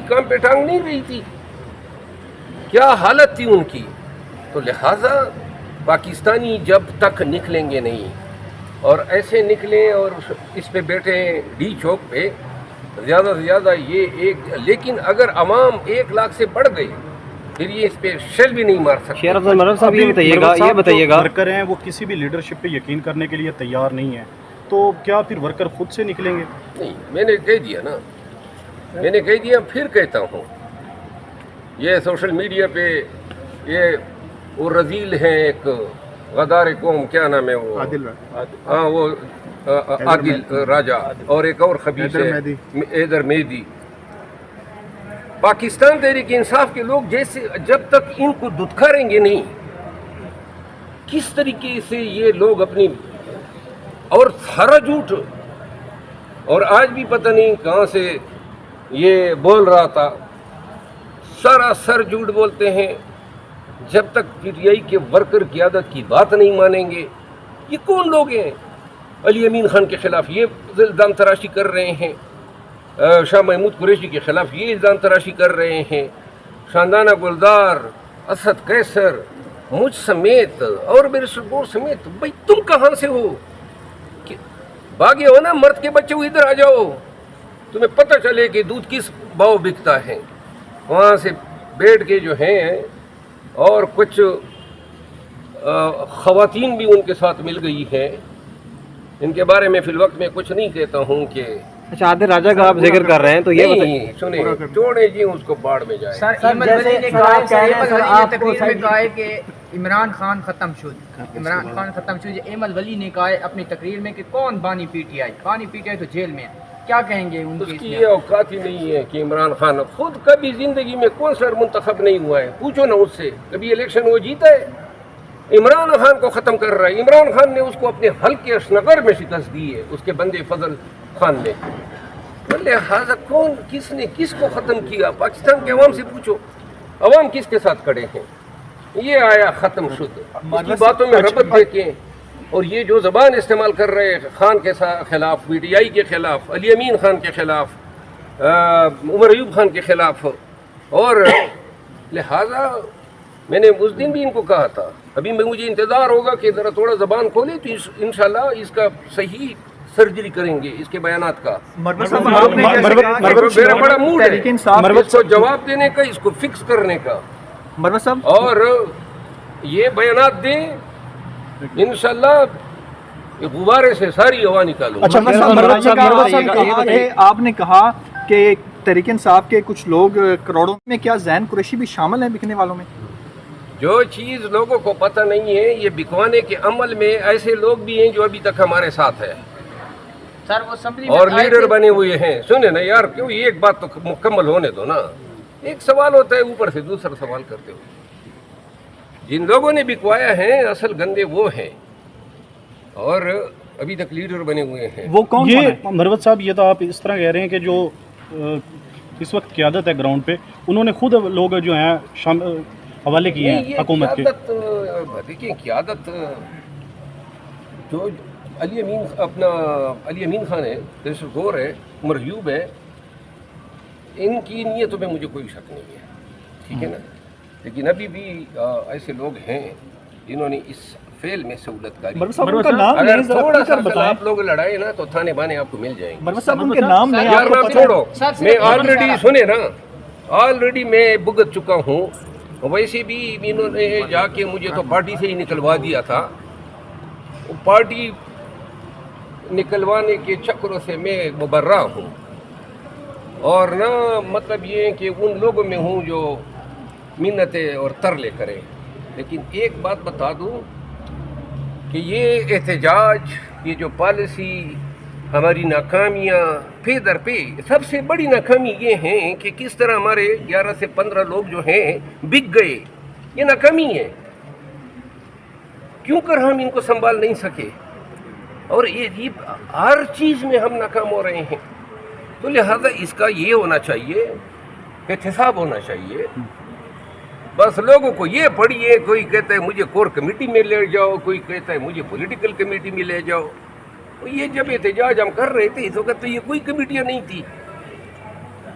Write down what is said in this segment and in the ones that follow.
کام پہ ٹانگ نہیں رہی تھی؟ کیا حالت تھی ان کی؟ تو لہٰذا پاکستانی جب تک نکلیں گے نہیں اور ایسے نکلیں اور اس پہ بیٹھے ڈی چوک پہ زیادہ سے زیادہ یہ ایک، لیکن اگر عوام 1 لاکھ سے بڑھ گئی پھر یہ اس پہ شیل بھی نہیں مار سکتے۔ شیر افضل مرب صاحب یہ بتائیے گا ورکر ہیں وہ کسی بھی لیڈرشپ پہ یقین کرنے کے لیے تیار نہیں ہیں، تو کیا پھر ورکر خود سے نکلیں گے؟ نہیں، میں نے کہہ دیا نا، میں نے کہہ دیا، پھر کہتا ہوں، یہ سوشل میڈیا پہ یہ وہ رذیل ہیں، ایک غدار قوم، کیا نام ہے وہ، ہاں وہ عادل راجہ، اور ایک اور خبیث ہے حیدر مہدی۔ پاکستان تحریک انصاف کے لوگ جیسے جب تک ان کو دھتکاریں گے نہیں، کس طریقے سے یہ لوگ اپنی، اور سارا جھوٹ، اور آج بھی پتہ نہیں کہاں سے یہ بول رہا تھا، سراسر جھوٹ بولتے ہیں۔ جب تک پی ٹی آئی کے ورکر قیادت کی بات نہیں مانیں گے، یہ کون لوگ ہیں؟ علی امین خان کے خلاف یہ الزام تراشی کر رہے ہیں، شاہ محمود قریشی کے خلاف یہ الزام تراشی کر رہے ہیں، شاندانہ گلدار، اسد قیصر، مجھ سمیت اور میرے سرگور سمیت۔ بھائی تم کہاں سے ہو؟ بھاگے ہو نا، مرد کے بچے ہو، ادھر آ جاؤ، تمہیں پتہ چلے کہ دودھ کس بھاؤ بکتا ہے۔ وہاں سے بیٹھ کے جو ہیں، اور کچھ خواتین بھی ان کے ساتھ مل گئی ہیں، ان کے بارے میں فی الوقت میں کچھ نہیں کہتا ہوں کہ اچھا عادل راجہ کا آپ ذکر کر رہے ہیں، تو یہ نہیں سنیں، چھوڑیں جی اس کو باڑ میں جائے۔ سر ایمن ولی نے کہا ہے کہ عمران خان ختم شد، عمران خان ختم شد۔ ایمن ولی نے کہا ہے اپنی تقریر میں کہ کون بانی پی ٹی آئی، بانی پی ٹی آئی تو جیل میں ہے، کیا کہیں گے ان اس کی یہ اوقات ہی نہیں ہے کہ عمران خان خود کبھی زندگی میں کون سا منتخب نہیں ہوا ہے، پوچھو نا اس سے، کبھی الیکشن وہ جیتا ہے؟ عمران خان کو ختم کر رہا ہے، عمران خان نے اس کو اپنے حلقے اشنغر میں شکست دی ہے، اس کے بندے فضل خان نے۔ لہٰذا کون، کس نے کس کو ختم کیا؟ پاکستان کے عوام سے پوچھو، عوام کس کے ساتھ کھڑے ہیں؟ یہ آیا ختم شد، اس کی باتوں میں ربط دیکھیں، اور یہ جو زبان استعمال کر رہے خان کے خلاف، پی ٹی آئی کے خلاف، علی امین خان کے خلاف، عمر ایوب خان کے خلاف، اور لہٰذا میں نے اس دن بھی ان کو کہا تھا، ابھی مجھے انتظار ہوگا کہ ذرا تھوڑا زبان کھولے تو انشاءاللہ اس کا صحیح سرجری کریں گے اس کے بیانات کا۔ میرا بڑا موڈ ہے اس کو جواب دینے کا، اس کو فکس کرنے کا، اور یہ بیانات دیں انشاءاللہ، غبارے سے ساری ہوا نکالوں۔ آپ نے کہا کہ تحریک انصاف کے کچھ لوگ کروڑوں میں، کیا زین قریشی بھی شامل ہیں بکنے والوں میں؟ جو چیز لوگوں کو پتہ نہیں ہے، یہ بکوانے کے عمل میں ایسے لوگ بھی ہیں جو ابھی تک ہمارے ساتھ ہیں اور لیڈر بنے ہوئے ہیں۔ سنیں نا یار، کیوں ایک بات تو مکمل ہونے دو نا، ایک سوال ہوتا ہے اوپر سے دوسرا سوال کرتے ہو۔ جن لوگوں نے بکوایا ہے اصل گندے وہ ہیں، اور ابھی تک لیڈر بنے ہوئے ہیں۔ وہ کون یہ ہے؟ مروت صاحب، یہ تو آپ اس طرح کہہ رہے ہیں کہ جو اس وقت قیادت ہے گراؤنڈ پہ، انہوں نے خود لوگ جو ہیں حوالے کیے ہیں حکومت کے۔ دیکھیں قیادت جو علی امین خان ہے، جیسے غور ہے، عمر ایوب ہے، ان کی نیتوں میں مجھے کوئی شک نہیں ہے، ٹھیک ہے نا، لیکن ابھی بھی ایسے لوگ ہیں جنہوں نے اس فیل میں سہولت کاری۔ اگر تھوڑا سا آپ لوگ لڑائے نا تو تھانے بانے آپ کو مل جائیں گے۔ یار نام چھوڑو، میں آلریڈی سنے نا، آلریڈی میں بھگت چکا ہوں، ویسے بھی انہوں نے جا کے مجھے تو پارٹی سے ہی نکلوا دیا تھا، پارٹی نکلوانے کے چکروں سے میں مبرہ ہوں، اور نہ مطلب یہ ہے کہ ان لوگوں میں ہوں جو منتیں اور ترلے کریں۔ لیکن ایک بات بتا دوں کہ یہ احتجاج، یہ جو پالیسی، ہماری ناکامیاں پہ در پہ، سب سے بڑی ناکامی یہ ہے کہ کس طرح ہمارے 11 سے 15 لوگ جو ہیں بک گئے، یہ ناکامی ہے۔ کیوں کر ہم ان کو سنبھال نہیں سکے، اور یہ ہر چیز میں ہم ناکام ہو رہے ہیں، تو لہذا اس کا یہ ہونا چاہیے، احتساب ہونا چاہیے۔ بس لوگوں کو یہ پڑھیے، کوئی کہتا ہے مجھے کور کمیٹی میں لے جاؤ، کوئی کہتا ہے مجھے پولیٹیکل کمیٹی میں لے جاؤ۔ یہ جب احتجاج ہم کر رہے تھے اس وقت تو یہ کوئی کمیٹیاں نہیں تھی،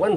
1